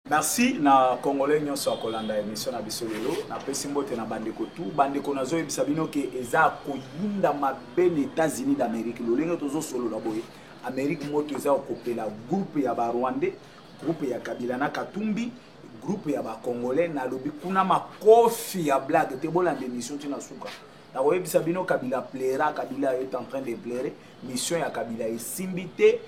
Merci na Congolais nyonso akolanda émission na biso lelo na pesi mbote na bandeko tout bandeko nazo yebisa bino ke eza koyinda mabe les États-Unis d'Amérique lolenge tozo solo na boye Amérique moto eza okopela groupe ya ba Rwandais groupe ya Kabila na Katumbi groupe ya ba Congolais na lobi kuna makofi ya blague te bolanda émission tina suka na yebisa bino Kabila plaira Kabila est en train de pleurer mission ya Kabila esimbité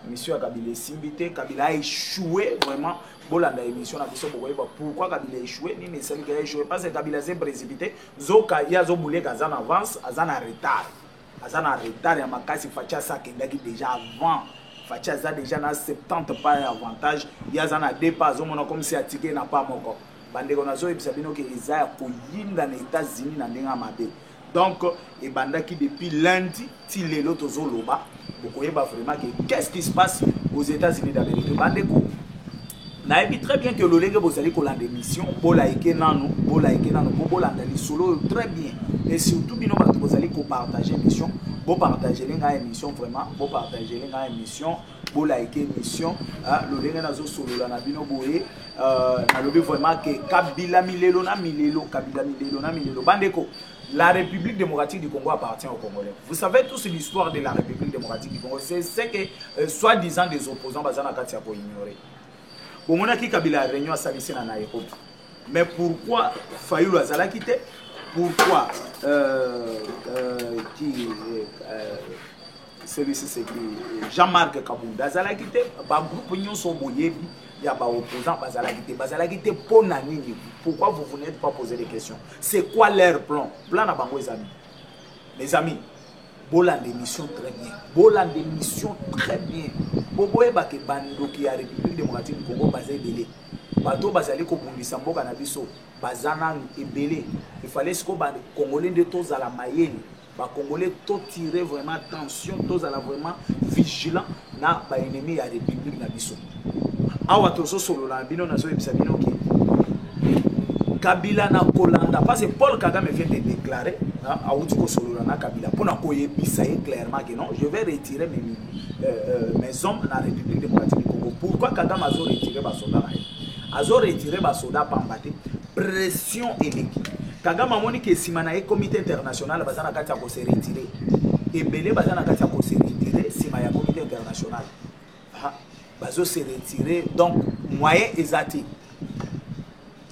mission ya Kabila esimbité Kabila a échoué vraiment bolanda émission na biso bokoyeba pourquoi Kabila a échoué ni mesali que a échoué parce que Kabila s'est précipité zoka ya zo boulé kazana avance azana retard ya makasi facha ça kendaki déjà avant facha ça déjà na 70 pas avantage ya zana dépasse mona comme si atike na pas moko bandeko nazo ebisa bino ke eza koyinda na États-Unis na ndenga mabe donc et bandaki depuis lundi ti lelo tozoloba bokoyeba vraiment que qu'est-ce qui se passe aux États-Unis d'Amérique bandeko na ebi très bien que l'olenge bozali kolanda émission bolaike nanu bolanda lisolo très bien et surtout bino bato bozali ko partager émission bo partager nga émission vraiment bo partager nga émission bolaike émission l'olenge nazo solo na bino boye na lobi vraiment que Kabila milelo bandeko. La République démocratique du Congo appartient aux Congolais. Vous savez tous l'histoire de la République démocratique du Congo. C'est ce que soi-disant des opposants bazana katia pour ignorer. Au moment qui Kabila réunion à Salissé na Nairobi. Mais pourquoi Fayulu azala quitté? Pourquoi celui-ci c'est Jean-Marc Kabunda azala quitté? Ba groupe union so boyebi ya ba opposants bazala quitté pour nani. Pourquoi vous n'êtes pas posé des questions? C'est quoi leur plan? Plan na bango les amis. Les amis, bolan d'émission très bien. Bolan d'émission très bien. Boboye ba ke bando ki ya République démocratique du Congo bazé belé. Bato bazali ko bundisa mboka na biso bazana ebelé. Il fallait ce que ba Congolais de tous à la mayenne. Ba Congolais to tirer vraiment attention, tous à la vraiment vigilant na ba ennemi ya République na biso. Awa tozo solo la bino na so ebisa bino ki Kabila na Kolanda parce que Paul Kagame vient de déclarer à Outiko Solana Kabila pour n'a clairement que non, je vais retirer mes hommes dans la République démocratique du Congo. Pourquoi Kagame a retiré ma soldat? A retiré ma soldat Pambate, pression et l'équipe. Kagame a dit que si le comité international bazana katia ko se retirer et belé bazana katia ko se retirer si ma comité international bazo se retirer donc moyen exact.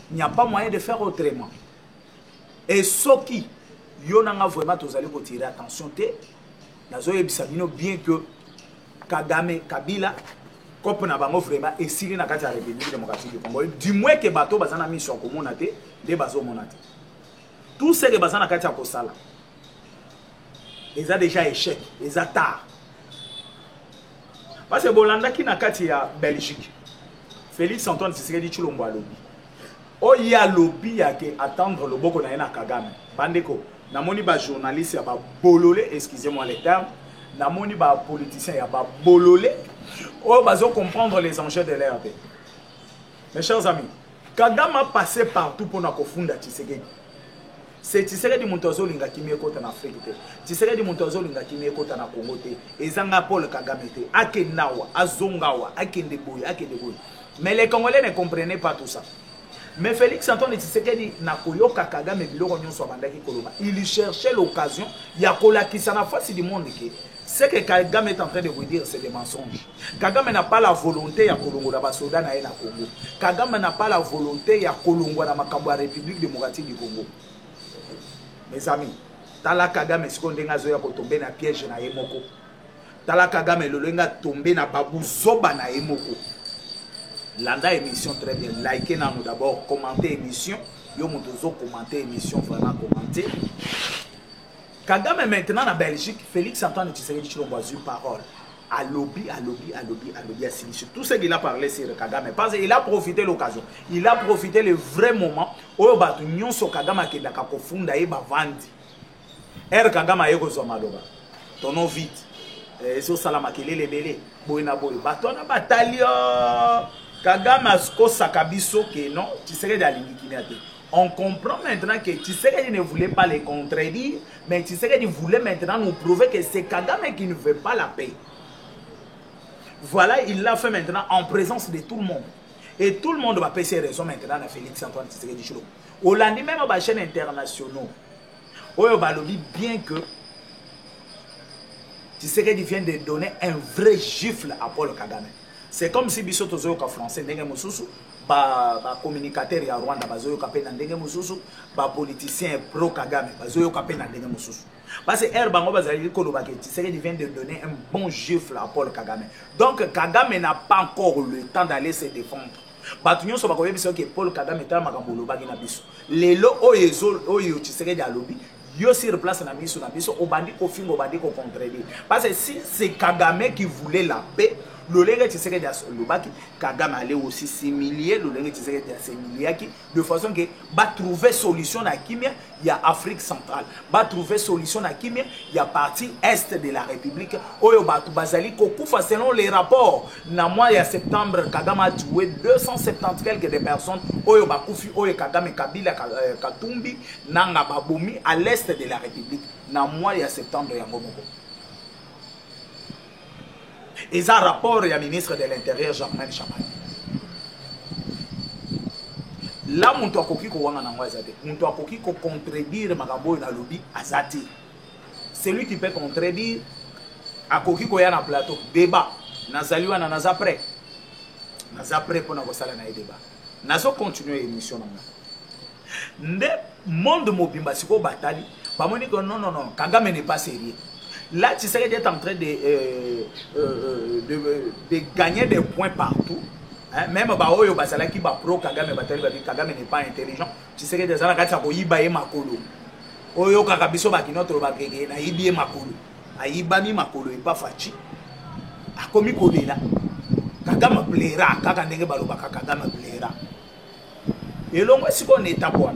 Il n'y a pas moyen de faire autrement. Et ce qui, y a vraiment tous allez tirer attention, bien que Kagame, Kabila, comme on a vraiment essayé de la République démocratique du Congo, du moins que bateau bazana mis sur communauté, des bateaux monate. Tout ce que bazana katia kosala, ils ont déjà échec, ils ont tard. Parce que Bolanda qui n'a katia Belgique, Félix Antoine Tshisekedi Tshilombo alobi. Oh, il y a lobby à attendre le boko na Kagame. Bandeko, namoni ba journaliste ya ba bololé, excusez-moi les termes, namoni ba politicien ya ba bololé. Oh, bazo comprendre les enjeux de l'RD. Mes chers amis, Kagame a passé partout pour na kofunda Tshisekedi. C'est Tshisekedi Montozo linga kimi ekota na Afrique te. Tshisekedi Montozo linga kimi ekota na Congo te. Ezanga Paul Kagame te. Akenawa, azongawa, akende boy. Mais les Congolais ne comprenaient pas tout ça. Mais Félix Antoine Tshisekedi nakoyoka Kagame biloko nyonso abandaki koloba. Il cherchait l'occasion ya kolakisa na face du monde que ce que Kagame est en train de vous dire c'est des mensonges. Kagame n'a pas la volonté ya kolongola ba soda na na Congo. Kagame n'a pas la volonté ya kolongola makambo ya République démocratique du Congo. Mes amis, tala Kagame sikondenga zo ya kotomber na piège na yemoko. Tala Kagame lolenga tomber na babu zoba na yemoko. Landa émission très bien. Likez nous d'abord, commentez émission. Yo motozo commenter émission, vraiment commenter. Kagame maintenant en Belgique, Félix Antoine Tshisekedi Tshilombo a eu parole. À lobby, à Sinichi. Tout ce qu'il a parlé c'est Kagame. Parce qu'il a profité l'occasion. Il a profité le vrai moment où batu nyonso Kagame akenda ka kofunda e ba vandi. Kagame ayeko zomaloba. Tono vite. So salama kelele belé. Boyna boy. Batona batalio. Kagame asko sakabiso que non, Tshisekedi alingi ate. On comprend maintenant que Tshisekedi ne voulait pas les contredire, mais Tshisekedi voulait maintenant nous prouver que c'est Kagame qui ne veut pas la paix. Voilà, il l'a fait maintenant en présence de tout le monde. Et tout le monde va passer raison maintenant à Félix Antoine Tshisekedi Tshilombo. Au lundi même aux chaînes internationaux, on va lobby bien que Tshisekedi vient de donner un vrai gifle à Paul Kagame. C'est comme si Biso Tozoyoka français, Ndenge Mosusu, ba communicateur ya Rwanda, Bazoyoka pe na Ndenge Mosusu, ba politicien pro Kagame, Bazoyoka pe na Ndenge Mosusu. Parce que Erbango Bazali Kolobake, Tshisekedi vient de donner un bon gifle à Paul Kagame. Donc Kagame n'a pas encore le temps d'aller se défendre. Batunyo so bakoye biso que Paul Kagame ta makambo lobaki na biso. Lelo oyo Tshisekedi alobi yo sur place na biso obandi ko fingo obandi ko contredire. Parce que si c'est Kagame qui voulait la paix, l'olenge Tshisekedi lobaki Kagame allait aussi s'humilier, l'olenge Tshisekedi s'humilier de façon que va trouver solution na kimia il y a Afrique centrale, va trouver solution na kimia il y a partie est de la République oyo batu bazali kokufa selon les rapports na mois ya septembre Kagame a tué 270 quelques de personnes oyo bakufi oyo Kagame Kabila Katumbi nanga babomi à l'est de la République na mois ya septembre ya ngomoko. Et ça rapport du ministre de l'Intérieur Germain Champagne. Là, mon toit coquille qu'on a n'angouazade, mon toit coquille qu'on contredire magambo na lobby azati. Celui qui peut contredire a coquille qu'on y a na plateau débat. Nazaliwa na naza prêt pour na kosala na débat. Nazo continuer émission na. Nde monde mobimba siko batali, ba moni que non Kagame n'est pas sérieux. Là, tu serais d'être en train de gagner des points partout. Hein? Même Baoyo Basala qui va pro Kagame, Kagame n'est pas intelligent. Tu serais des gens qui ont ibaye makolo. Oyo Kakabiso Bakinoto Bakege, na ibie makolo. Aibami makolo, et pas fachi. A komi kodela. Kagame plaira, Kakandenge Balobaka, Kagame plaira. Et l'homme, si on est à point.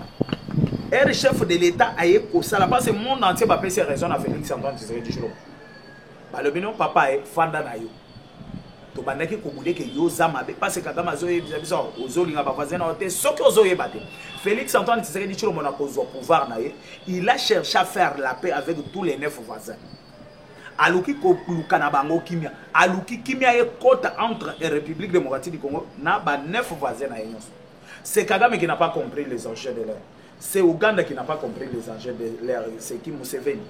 Le chef de l'État a été au salaire parce que le monde entier va payer ses raisons à Félix Antoine Tshisekedi Tshilombo. Le bino papa est fanda na yo. To bandaki ko boule que yo zamabe parce que Kagame azoye biso ozolinga ba voisin na hotel soki ozoye bate. Félix Antoine Tshisekedi Tshilombo na kozo pouvoir na ye, il a cherché à faire la paix avec tous les 9 voisins. Aluki ko luka na bango kimia. Aluki kimia e kota entre la République démocratique du Congo na ba 9 voisins na yon. C'est Kagame qui n'a pas compris les enjeux de l'heure. C'est Ouganda qui n'a pas compris les enjeux de l'ère. C'est qui Museveni.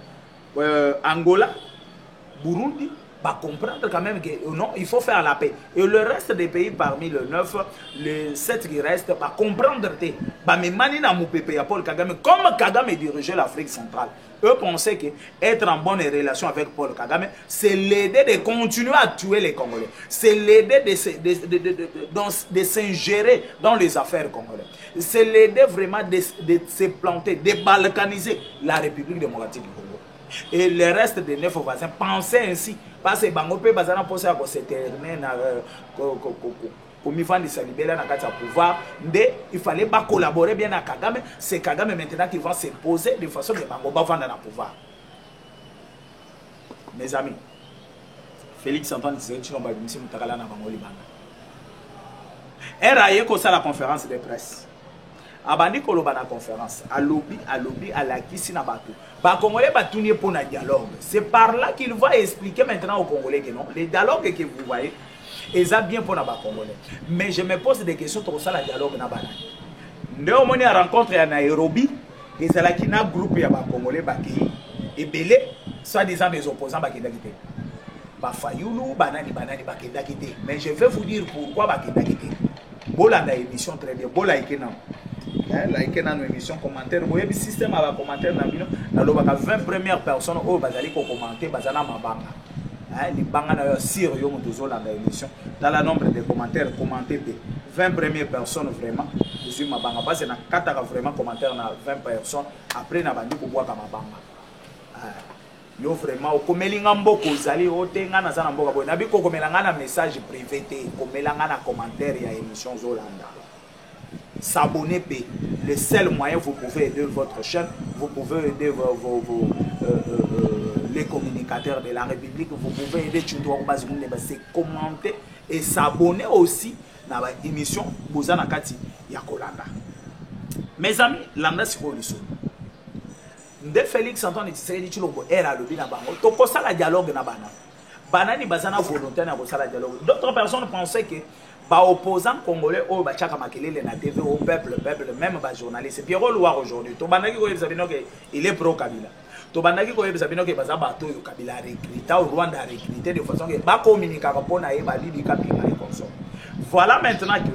Angola, Burundi, va comprendre quand même que non, il faut faire la paix. Et le reste des pays parmi le 9, les 7 qui restent, va comprendre que Paul Kagame, comme Kagame dirigeait l'Afrique centrale, eux pensaient que être en bonne relation avec Paul Kagame, c'est l'aider de continuer à tuer les Congolais. C'est l'aider de s'ingérer dans les affaires congolaises. C'est l'aider vraiment de se planter, de balkaniser la République démocratique du Congo. Et le reste des 9 voisins pensaient ainsi. Parce que Bangope Bazana pensait à se terminer comme il faut se libérer dans le pouvoir. Il fallait pas collaborer bien avec Kagame. C'est Kagame maintenant qui va s'imposer de façon que Bango va vendre dans le pouvoir. Mes amis, Félix Antoine Tshisekedi Tshilombo Bimisi Mutakala na Bango Libanga. RAE ko la conférence de presse. Abandi koloba na conférence. Alobi à la kisi na bateau. Ba Congolais ba tourner pour un dialogue. C'est par là qu'il va expliquer maintenant aux Congolais que non, les dialogues que vous voyez, ils sont bien pour les Congolais. Mais je me pose des questions sur ça, le dialogue na banane. Ndeo moni a rencontre à Nairobi, et c'est là qu'il y a un groupe de Congolais qui est belé, soi-disant des opposants qui sont quittés. Ba Fayoulou, banani qui sont quittés. Mais je vais vous dire pourquoi qui sont quittés. Bola na émission très bien, bola ikena. Like dans nos émissions commentaires, vous avez système à commentaire dans le 20 premières personnes au bazali ko commenter bazana mabanga. Les banga na sir yo mutuzo dans l'émission. Dans le nombre de commentaires commentés 20 premières personnes vraiment, je mabanga parce que na kataka vraiment commentaire na 20 personnes après na bandi ko bois ka mabanga. Yo vraiment okomelinga mboko zali otenga na zana mboka boy. Na biko komelanga na message privé te, komelanga na commentaire ya émission Zolanda. S'abonner, le seul moyen vous pouvez aider votre chaîne, vous pouvez aider les communicateurs de la République, vous pouvez aider c'est commenter et s'abonner aussi dans l'émission Bozana Kati Yakolanda. Mes amis, l'anda c'est quoi le son? De Félix Antoine Tshisekedi Tshilombo era lobi na bango to kosala dialogue na bana. Banani bazana volontaire na kosala dialogue. D'autres personnes pensaient que Ba opposant congolais au bachaka makelele na TV au peuple même ba journaliste Pierrot Loire aujourd'hui to bandaki ko yebisa bino ke il est pro Kabila to bandaki ko yebisa bino ke baza bato yo Kabila recruter au Rwanda recruter de façon que ba communiquer pona ye ba libi kapinga et comme ça. Voilà maintenant que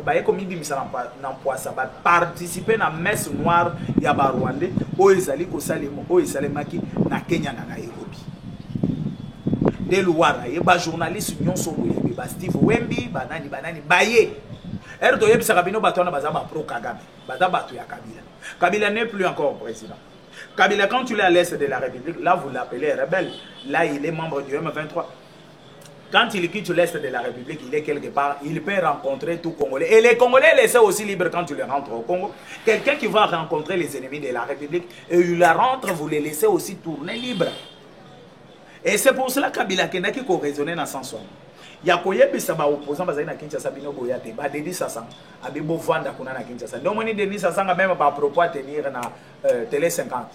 bayeko mibimisa na poisa ba participer na messe noire ya ba Rwandais o ezali ko salemo o esalemaki na Kenya na Nairobi de Luara ye ba journaliste nyonso boye ba Steve Wembi banani baye erdo yebisa kabino bato na baza ba pro Kagame baza bato ya Kabila. Kabila n'est plus encore président. Kabila, quand tu es à l'est de la République, là vous l'appelez rebelle, là il est membre du M23. Quand il quitte l'est de la République, il est quelque part, il peut rencontrer tout Congolais. Et les Congolais laissent aussi libres quand tu les rentres au Congo. Quelqu'un qui va rencontrer les ennemis de la République et il la rentre, vous les laissez aussi tourner libre. Et c'est pour cela que Kabila Kendaki ko raisonner dans sens. Il y a koyebi saba opposant bazali na Kinshasa bino boyate ba Denis Sassang abi bo vanda kuna na Kinshasa. Donc moni Denis Sassang même pas propos à tenir na télé 50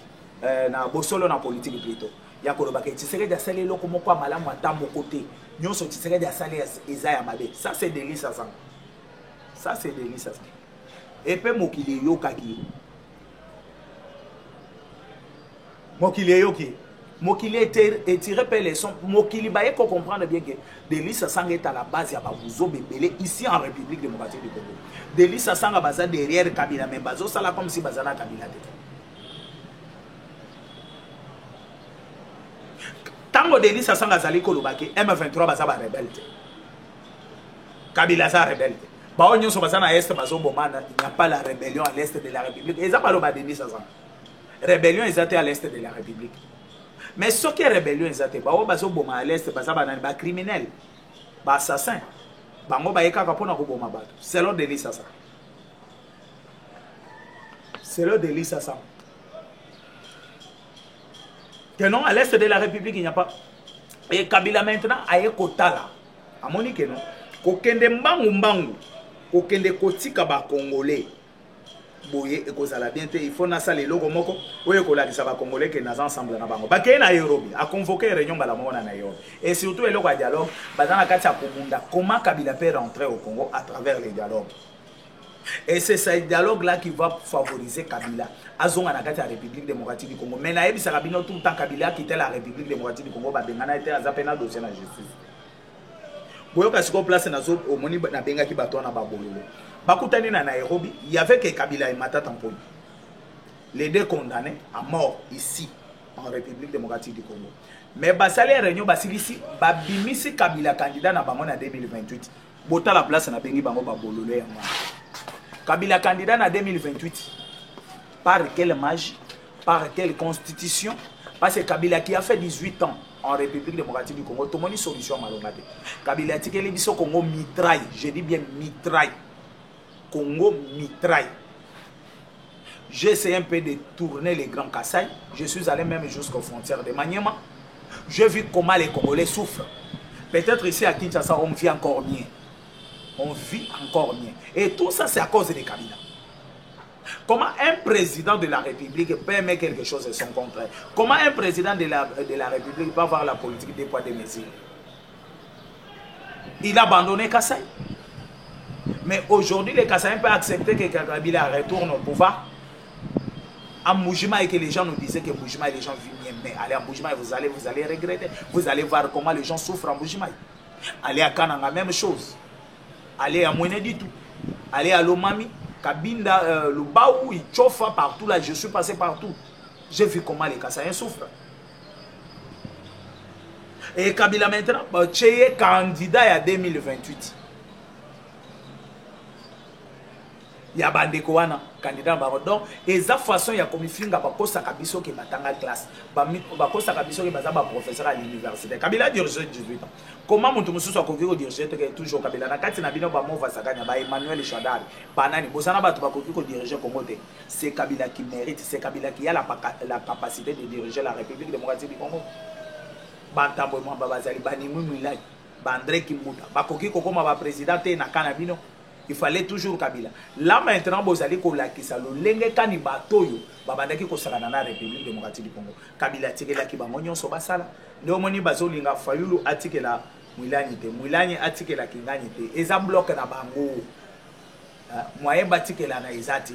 na bosolo na politique plutôt. Ya koloba ke Tshisekedi asali loko moko malamu ata mokote. Nyonso Tshisekedi asali eza ya mabe. Ça c'est Denis Sassang. Ça c'est Denis Sassang. Et pe mokili yokaki. Mokili yoki. Mokili est tiré par les sons. Mokili baye pour comprendre bien que Denis Sassang est à la base ya babuzo bebele ici en République démocratique du Congo. Denis Sassang a baza derrière Kabila mais bazo sala comme si bazana Kabila. Tango Denis Sassang azali kolobaki M23 baza ba rebelle. Kabila za rebelle. Ba onyo so baza na est bazo bomana, il n'y a pas la rébellion à l'est de la République. Et ça ba Denis Sassang. Rébellion est à l'est de la République. Mais ce qui est rébellion exacte, bao bazo boma à l'est, baza banani ba criminel, ba assassin, bango ba yeka kapona ko boma bato. C'est le Denis Sassang. C'est le Denis Sassang. Que non, à l'est de la République, il n'y a pas. Et Kabila maintenant a ekotala. A moni que non. Kokende mbangu, kokende kotika ba Congolais. Boye ekozala bien te il faut na sala eloko moko oyo kolakisa ba Congolais que nas ensemble na bango bakeye na Nairobi a convoquer réunion bala mona na Nairobi et surtout eloko ya dialogue bazana kati ya komunda comment Kabila peut rentrer au Congo à travers les dialogues et c'est ce dialogue là qui va favoriser Kabila azonga na kati ya République démocratique du Congo mais na yebisa Kabila tout le temps Kabila quitter la République démocratique du Congo ba bengana été azapena dossier na justice boyo kasiko place na zo omoni na benga ki bato na babololo. Bakutani na Nairobi, il y avait que Kabila et Mata Tamponi. Les deux condamnés à mort ici, en République démocratique du Congo. Mais Basale Réunion Basilisi, Babimisi Kabila candidat na Bango en 2028. Bota la place na Bengi Bango Babolole. Kabila candidat en 2028. Par quelle magie? Par quelle constitution? Parce que Kabila qui a fait 18 ans en République démocratique du Congo, tout le monde a une solution malhonnête. Kabila qui a dit Congo mitraille, je dis bien mitraille. Congo mitraille. J'ai essayé un peu de tourner les grands Kassai. Je suis allé même jusqu'aux frontières de Maniema. J'ai vu comment les Congolais souffrent. Peut-être ici à Kinshasa, on vit encore mieux. On vit encore mieux. Et tout ça, c'est à cause de Kabila. Comment un président de la République peut aimer quelque chose et son contraire? Comment un président de la République peut avoir la politique des poids des mesures? Il a abandonné Kassai. Mais aujourd'hui, les Kassaïens peuvent accepter que Kabila retourne au pouvoir. À Moujima et que les gens nous disaient que Moujima et les gens vivent bien. Mais allez à Moujima et vous allez regretter. Vous allez voir comment les gens souffrent à Moujima. Allez à Kananga, même chose. Allez à Mouenedi tout. Allez à Lomami, Kabinda, le Baou, il chauffe partout là. Je suis passé partout. J'ai vu comment les Kassaïens souffrent. Et Kabila maintenant, tu es candidat à 2028. Il y a bandeko wana candidat barodon et za façon ya komifinga bakosa kabiso ke batanga classe bakosa kabiso ke bazaba professeur à l'université. Kabila dirige 18 ans. Comment mutu mususu akoki ko diriger toujours Kabila na kati na bino ba mova sakanya ba Emmanuel Chadari banani bosana batu bakoki ko diriger Congo te. C'est Kabila qui mérite, c'est Kabila qui a la capacité de diriger la République démocratique du Congo. Bantambo mo babazali banimu milai Bandré Kimbuta bakoki ko koma ba président te na kanabino. Il fallait toujours Kabila. Là maintenant, vous allez kolakisa lo lenge kani batoyo babandaki ko sala na République démocratique du Congo. Kabila tikela ki bango nyonso basala. Ndio moni bazolinga fayulu atikela Moulani te. Moulani atike la kingani te. Eza bloc na bango. Moyen batike la na ezati.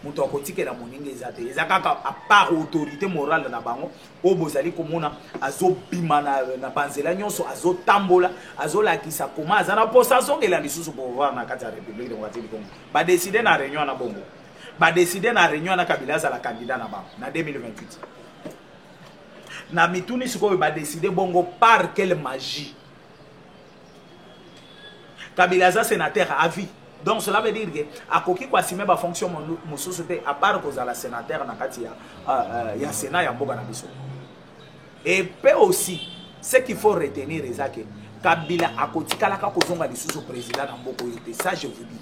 Muto akotike la moninga ezati. Eza kaka à part autorité morale na bango. O bozali komona azo bima na panzela nyonso azo tambola azo la kisa koma azana posa songela lisusu pour voir na kati ya République démocratique du Congo. Ba décider na réunion na bongo. Ba décider na réunion na Kabila za la candidat na bango na 2028. Na mituni sikoyo ba décider bongo par quelle magie. Kabila za sénateur à vie. Donc cela veut dire que à koki kwa sime ba fonction mon société à part cause la sénateur na kati ya Sénat ya mboka na biso. Et peut aussi ce qu'il faut retenir est que Kabila a kotikala ka kozonga lisusu président na mboko yote, ça je vous dis.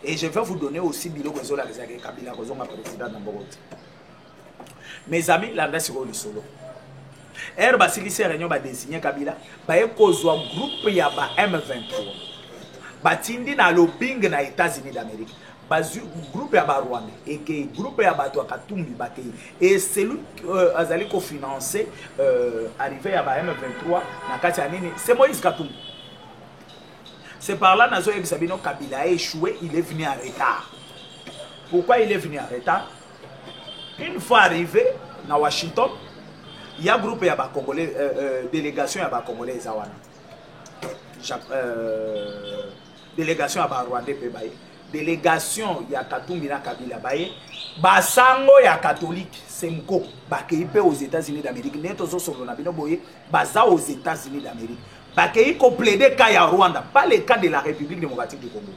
Et je vais vous donner aussi bilo kozola que Kabila kozonga président na mboko yote. Mes amis, là ndasi ko lisolo. Ba silisi réunion ba désigner Kabila, ba ekozwa groupe ya ba M23. Batindi na lobbying na États-Unis d'Amérique. Bazu groupe ya ba Rwanda et que groupe ya bato Katumbi bakei et celui azali ko financer arrivé ya ba M23 na kati ya nini, c'est Moïse Katumbi. C'est par là nazo ebisabino Kabila a échoué, il est venu en retard. Pourquoi il est venu en retard? Une fois arrivé na Washington, il y a groupe ya ba Congolais délégation ya ba Congolais zawana. Délégation à Rwanda pe baye. Délégation ya Katumbi na Kabila baye. Basango ya catholique Semko bakei pe aux États-Unis d'Amérique. Neto zo solo na bino boye baza aux États-Unis d'Amérique. Bakei ko plaider ka ya Rwanda, pas le cas de la République démocratique du Congo.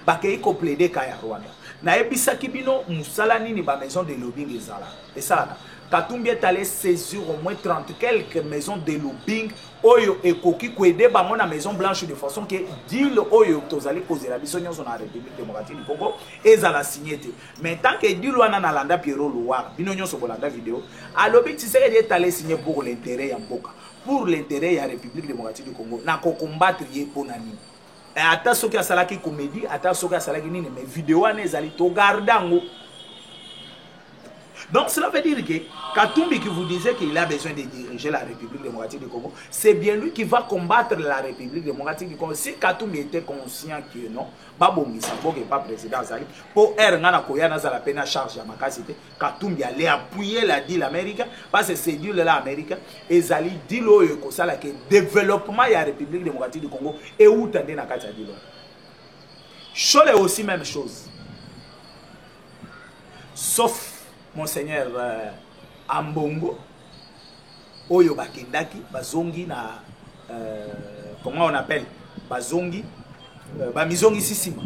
Bakei ko plaider ka ya Rwanda. Na ebisaki bino musala nini ba maison de lobbying ezala. Et ça Katumbi est allé saisir au moins 30 quelques maisons de lobbying oyo ekoki kwede bango na Maison Blanche de façon que deal oyo tozali kozela biso nyonso na République démocratique du Congo ezala signé te. Mais tant que deal wana na landa Pierrot Louar bino nyonso bolanda vidéo alobi Tshisekedi est allé signer pour l'intérêt ya mboka, pour l'intérêt ya République démocratique du Congo na ko combattre ye ponani. Et ata soki asalaki comédie ata soki asalaki nini mais vidéo wana ezali to gardango. Donc cela veut dire que Katumbi qui vous disait qu'il a besoin de diriger la République démocratique du Congo, c'est bien lui qui va combattre la République démocratique du Congo. Si Katumbi était conscient que non, Babongi Sabo n'est pas président Zali, pour Erngana Koyana la peine à charge à Makasite, Katumbi allait appuyer la deal américaine, parce que c'est deal là américain, et Zali dit que ça que développement de la République démocratique du Congo et où t'as na Katia dit. Chol est aussi même chose. Sauf Monseigneur Ambongo Oyo Bakendaki Bazongi na comment on appelle Bazongi Bamizongi Sisima.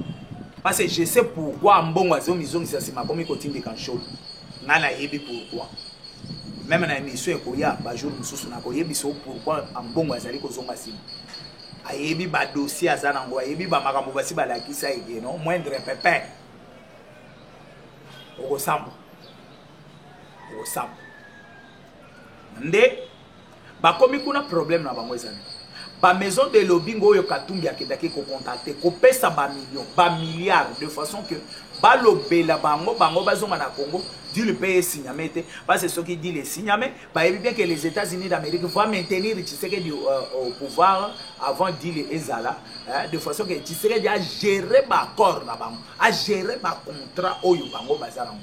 Parce que je sais pourquoi Ambongo Azomizongi Sisima comme il continue de canchol. Nana yebi pourquoi. Même na émission ekoya ba jour mususu na koyebi so pourquoi Ambongo azali kozonga Sima. Ayebi ba dossier azana ngo ayebi ba makambo basi balakisa ege non moindre pépin. Okosamba nde bakomi kuna problème na bango ezana ba maison de lobbying oyo Katumbi akendaki ko contacter ko pesa ba milliards de façon que ba lobela bango bazonga na Congo dit le pays signamé parce que ce qui dit les signamé ba yebi bien que les États-Unis d'Amérique vont maintenir Tshisekedi au pouvoir avant dit les ezala de façon que Tshisekedi a géré ba accord na bango a géré ba contrat oyo bango bazala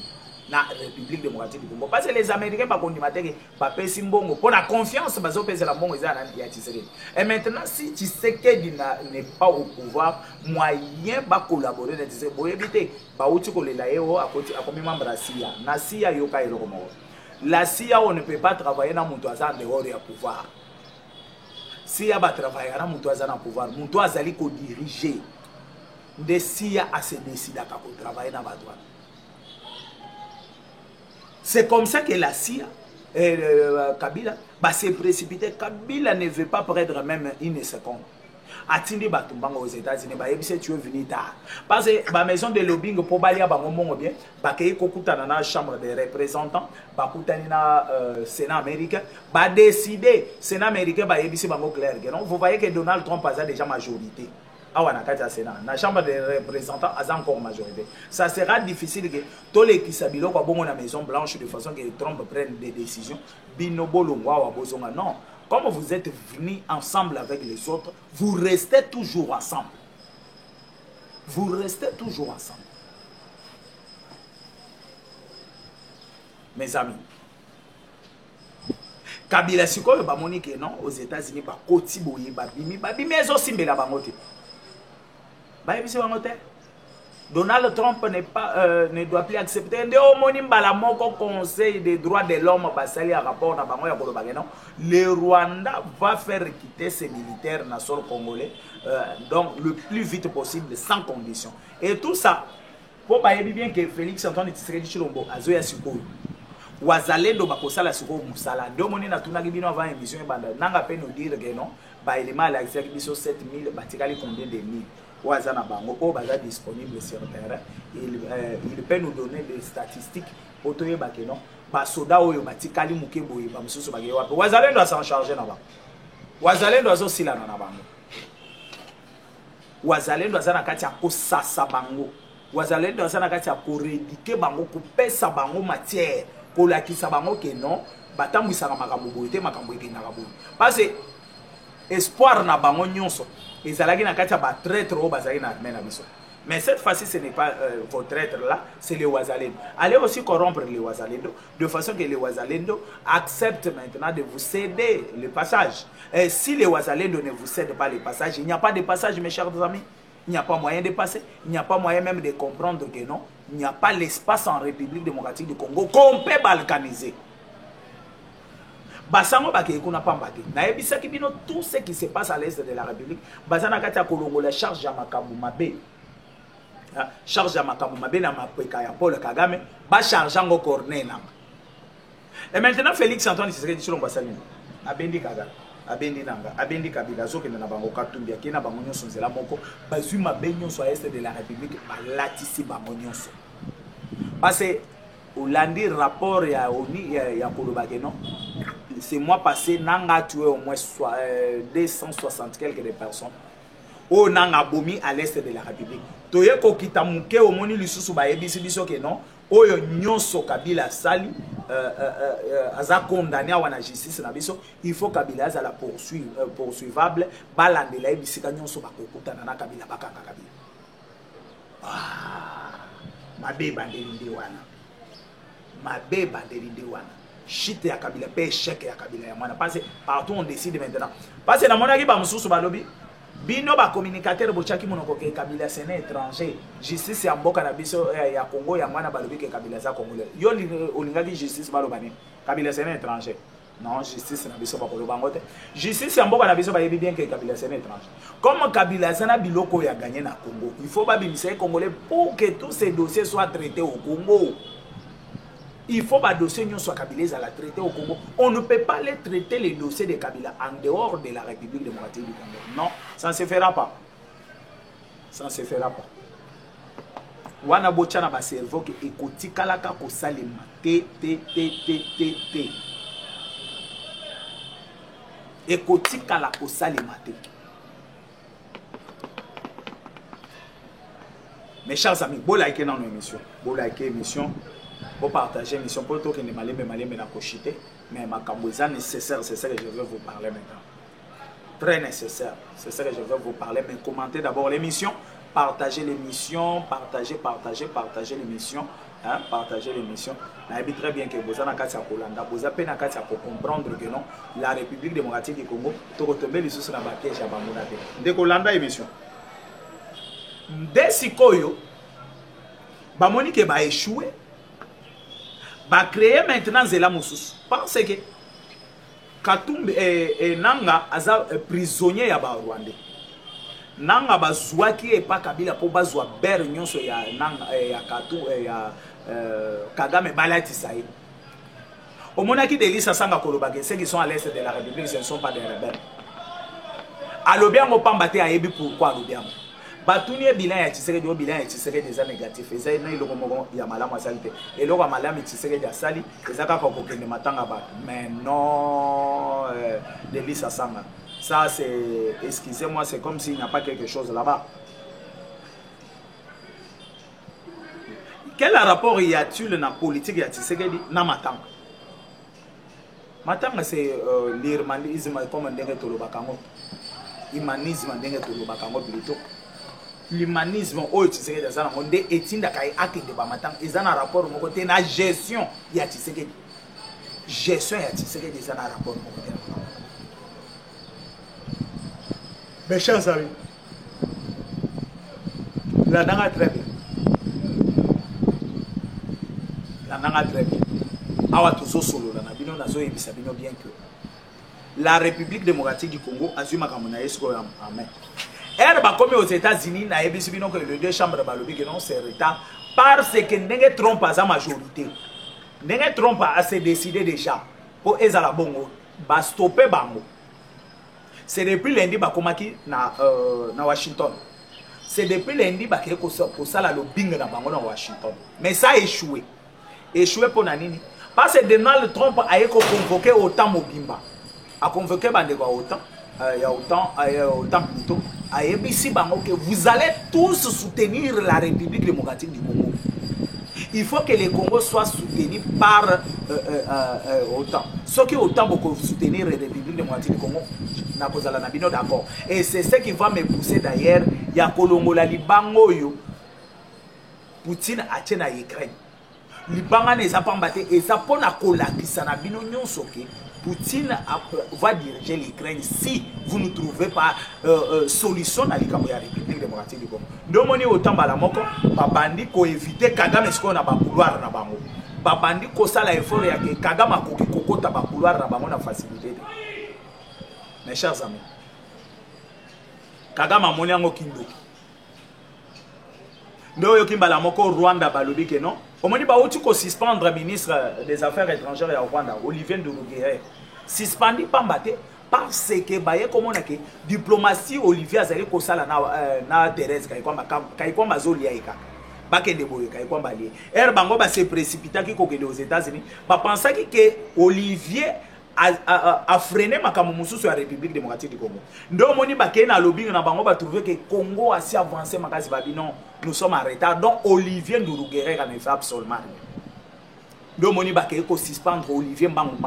na République démocratique du Congo. Parce que les Américains pas condimaté que papa Simbongo pour la confiance bazo pèse la bongo ezana ya Tshisekedi. Et maintenant si Tshisekedi n'est pas au pouvoir, moyen ba collaborer na Tshisekedi. Bo éviter ba uti ko lela eo akoti akomi membre ya CIA. Na CIA yoka eloko mo. La CIA on ne peut pas travailler na mutu aza dehors ya pouvoir. CIA ba travailler na mutu aza na pouvoir, mutu azali ko diriger. De CIA a se décider ka ko travailler na ba droite. C'est comme ça que la CIA, Kabila, s'est précipité. Kabila ne veut pas prendre même une seconde. Atindi Batumbanga aux États-Unis, tu es venu tard. Parce que la maison de lobbying pour Balia, bien, Bakei Kokuta dans la Chambre des représentants, Bakutani na Sénat américain, va décider, Sénat américain, clair. Vous voyez que Donald Trump a déjà majorité. Ah ouais, dans la Chambre des représentants, a encore majorité. Ça sera difficile que tous les qui s'habillent à la Maison Blanche de façon que Trump prenne des décisions. Binobolo, non. comme vous êtes venus ensemble avec les autres, vous restez toujours ensemble. Vous restez toujours ensemble. Mes amis, Kabila sikoyo ba monique non aux États-Unis ba koti boye ba bimi ezo simbela bangote. Ba yebisi bangote. Donald Trump ne doit plus accepter. Le Conseil des droits de l'homme rapport le Rwanda va faire quitter ses militaires dans le sol congolais donc le plus vite possible, sans condition. Et tout ça, pour bien que Félix Antoine Tshisekedi Tshilombo azoya sikoyo. Wazalendo bakosala sikoyo musala. Ndio moni na tunaki bino avant émission banda. Nanga pe nous dire que non, ba élément la biso 7000 batikali combien de mille. Ouazana bango o baza disponible sur terrain. Il peut nous donner des statistiques otoye bakeno ba soda oyo batikali mukeboye ba mususu bage wapi wazalendo s'en charger na bango wazalendo azo sila na bango wazalendo azana kati ya kosasa bango wazalendo azana kati ya koredike bango kopesa bango matière kolakisa bango ke non batambwisaka makambo boye te makambo ekendaka boye parce que espoir na bango nyonso ezalaki na kati ya batraître oyo bazalaki na armée na biso. Mais cette fois-ci, ce n'est pas vos traîtres là, c'est les Ouazalendo. Allez aussi corrompre les Ouazalendo, de façon que les Ouazalendo acceptent maintenant de vous céder le passage. Et si les Ouazalendo ne vous cèdent pas le passage, il n'y a pas de passage, mes chers amis. Il n'y a pas moyen de passer, il n'y a pas moyen même de comprendre que non, il n'y a pas l'espace en République démocratique du Congo qu'on peut balkaniser. Basango bakeko na pambate. Na ebisaki bino tout ce qui se passe à l'est de la République. Bazana kata kolongo la charge ya makambu mabe. Charge ya makambu mabe na mapeka ya Paul Kagame ba charge ngo corner nanga. Et maintenant Félix Antoine Tshisekedi Tshilombo Salini abendi Kagame abendi nanga abendi Kabila zoke na bango katumbi akena bango nyonso nzela moko bazui mabe nyonso à est de la République balatisi bango nyonso. Parce que Olandi rapport ya ONU ya kolobake non. Ce mois passé nanga tué au moins 260 quelques de personnes. O nanga bomi à l'est de la République. Toye ko kitamuke o moni lisusu ba yebisi biso ke non oyo nyonso Kabila sali aza condamné à la justice na biso il faut Kabila za la poursuivable balandela yebisika nyonso bakokutana na Kabila bakanga Kabila. Ah mabe bandelinde wana mabe bandelinde wana chute ya Kabila pe échec ya Kabila ya mwana parce que partout on décide maintenant parce que na mona ki ba mususu balobi bino ba communicateur bochaki monoko ke Kabila c'est un étranger justice ya mboka na biso ya Congo ya mwana balobi ke Kabila za congolais yo olingaki justice balobani Kabila c'est un étranger non justice na biso ba koloba ngote justice ya mboka na biso ba yebi bien que Kabila c'est un étranger comme Kabila sana biloko ya gagner na Congo il faut ba bimisa congolais pour que tous ces dossiers soient traités au Congo. Il faut que les dossiers soient Kabila à la traiter au Congo. On ne peut pas les traiter les dossiers de Kabila en dehors de la République démocratique du Congo. Non, ça ne se fera pas. Ça ne se fera pas. Wana bocha na ba cerveau ke ekotikala ka ko salima te. Ekotikala ko salima te. Mes chers amis, bon like dans nos émissions. Bon like émission. Pour partager l'émission, pour tout que les malais na kochité, mais ma cambouza nécessaire, c'est ça que je veux vous parler maintenant. Très nécessaire, c'est ça que je veux vous parler. Mais commentez d'abord l'émission, partagez l'émission, partagez l'émission, hein, partagez l'émission. On a très bien que vous avez Kolanda, vous avez pour comprendre que non, la République démocratique du Congo, tout retomber les sous la piège à Bambouna. Dès Kolanda émission. Dès Sikoyo, Bamoni qui va échouer. Va créer maintenant Zela Moussous parce que Katumbe et Nanga aza prisonnier ya ba Rwandais. Nanga bazwaki et pas Kabila pour bazwa ber nyonso ya Nanga ya ya Kagame balati sai. Au monaki de Lisa Sanga Kolobake ceux qui sont à l'est de la République ce ne sont pas des rebelles. Alobiango pambate ayebi pourquoi alobiango. Batuni bilan ya Tshisekedi o bilan ya Tshisekedi déjà négatif eza na iloko moko ya malamu asalite eloko malamu Tshisekedi asali ezaka ko kokende matanga ba mais non de Lisa Sanga ça c'est excusez-moi c'est comme s'il n'y a pas quelque chose là-bas. Quel rapport y a-t-il dans la politique ya Tshisekedi na matanga Maintenant, c'est l'irmanisme comme un dengue tolo bakango. Humanisme dengue tolo bakango plutôt. L'humanisme, oh, tu sais, dans un monde, et il y a des bamatans, ils ont un rapport au côté de la gestion. Il y a des gestion, il y a des rapport au côté. Mes chers amis, la nanga très bien. La nanga très bien. Awa tozo solo la nabino nazo ebisa bino bien que la République démocratique du Congo a zuma kamona esko amen. Elle va comme aux États-Unis, na ebisi bino que les deux chambres balobi que non c'est retard parce que n'enge trompe à sa majorité. N'enge trompe à se décider déjà pour ezala bongo ba stopper bango. C'est depuis lundi ba komaki na Washington. C'est depuis lundi ba ke ko sala lo bing na bango na Washington. Mais ça a échoué. Échoué pour nanini. Parce que Donald Trump a convoqué autant Mobimba. A convoqué Bandego autant. Il y a autant plutôt. A EBC Bango que vous allez tous soutenir la République démocratique du Congo. Il faut que le Congo soit soutenu par autant. Ceux qui autant beaucoup soutenir la République démocratique du Congo, d'accord. Et c'est ce qui va me pousser d'ailleurs. Il y a Kolongola Libango yo. Poutine a tenu à Ukraine. Libanga ne pas mbatté et ça pour la kolakisa na bino nyonso ke Poutine va diriger l'Ukraine si vous ne trouvez pas solution na likambo ya République démocratique du Congo. Ndomoni autant bala moko babandi ko éviter Kagame sko na ba couloir na bango. Babandi ko sala effort ya ke Kagame akoki kokota ba couloir na bango na facilité. Mes chers amis, Kagame amoni yango kindoki. Ndoyo kimbala moko Rwanda balobi ke non. Omoni ba outi ko suspendre ministre des Affaires étrangères au Rwanda, Olivier Ndurugehe. Suspendi pambate parce que baye komona ke diplomatie Olivier azali ko sala na Thérèse Kaikwamba zoli yaika. Ba ke deboye Kaikwamba li. Bango ba se précipita ki ko kende aux États-Unis. Ba pensa que Olivier a freiné makambo mususu ya République démocratique du Congo. Ndo moni ba ke na lobbying na bango ba trouver que Congo a si avancé makasi ba non. Nous sommes en retard. Donc Olivier Ndurugehe ne fait absolument rien. Donc moni ba ko suspendre Olivier Mbangou.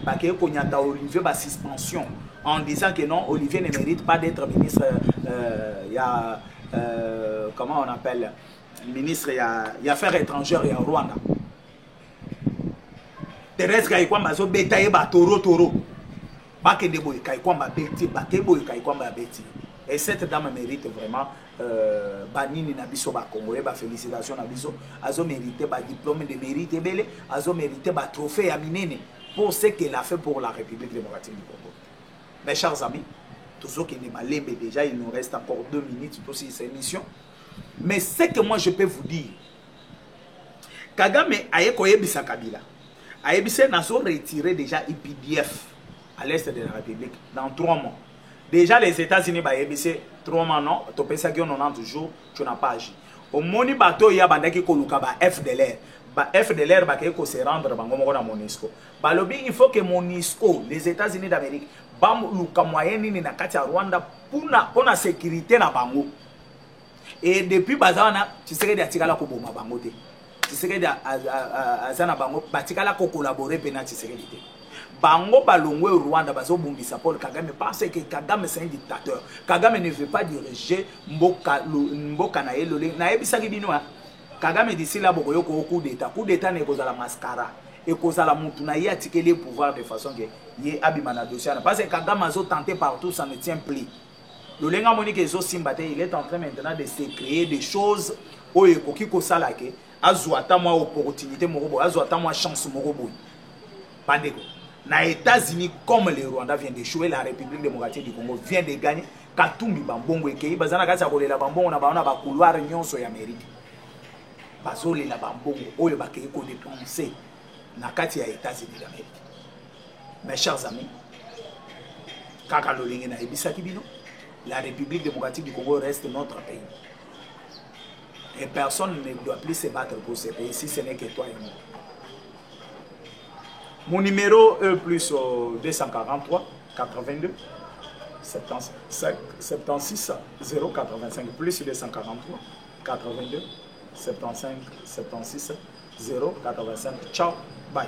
Ba ko nyata Olivier ba suspension en disant que non, Olivier ne mérite pas d'être ministre comment on appelle ministre il y a affaires étrangères et en Rwanda. Thérèse Kaikwamba zo betaye ba toro. Ba ke deboy Kaikwamba beti, ba ke boy Kaikwamba beti. Et cette dame mérite vraiment banini na biso ba Congolais ba félicitations na biso azo mérité ba diplôme de mérite belé azo mérité ba trophée ya minene pour ce qu'elle a fait pour la République démocratique du Congo. Mes chers amis, tous ceux qui ne malembe déjà, il nous reste encore 2 minutes pour cette émission. Mais ce que moi je peux vous dire, Kagame aye koyebisa Kabila. Aebise nazo retiré déjà IPDF à l'est de la République dans 3 mois. Déjà les États-Unis ba yebise 3 mois non, to pesa ki 90 jours, tu n'as pas agi. Au moni bato ya bandaki ko luka ba FDLR. Ba FDLR ba ko se rendre bango moko na MONUSCO. Ba lobby il faut que MONUSCO, les États-Unis d'Amérique, ba luka moyen nini na kati ya Rwanda pour na sécurité na bango. Et depuis bazana, tu sais que atikala ko boma bango te. Tu sais que azana bango batikala ko collaborer pena tu sais que Bango balongwe au Rwanda bazo bumbisa Paul Kagame parce que Kagame c'est un dictateur. Kagame ne veut pas diriger mboka na elole. Na ebisa kibino Kagame d'ici là bokoyo ko coup d'état. Coup d'état ne kozala mascara et kozala mutu na ye atikeli pouvoir de façon que ye abimana dossier parce que Kagame azo tenté partout ça ne tient plus. Le lenga monique ezo simbate il est en train maintenant de se créer des choses oyo koki ko sala ke azuata moi opportunité morobo azuata moi chance morobo. Bandeko. Na États-Unis, comme le Rwanda vient d'échouer, la République démocratique du Congo vient de gagner. Katumbi Bambongo et Kei, Bazana Gasa la Bambongo, on a couloir nyonso ya Amérique. Bazole la Bambongo, Oyo Bakei ko dépenser na kati ya États-Unis d'Amérique. Mes chers amis, Kaka Lolingue na ebisa kibino, la République démocratique du Congo reste notre pays. Et personne ne doit plus se battre pour ce pays si ce n'est que toi et moi. Mon numéro est plus 243 82 76 085 plus 243 82 75 76 085. Ciao, bye.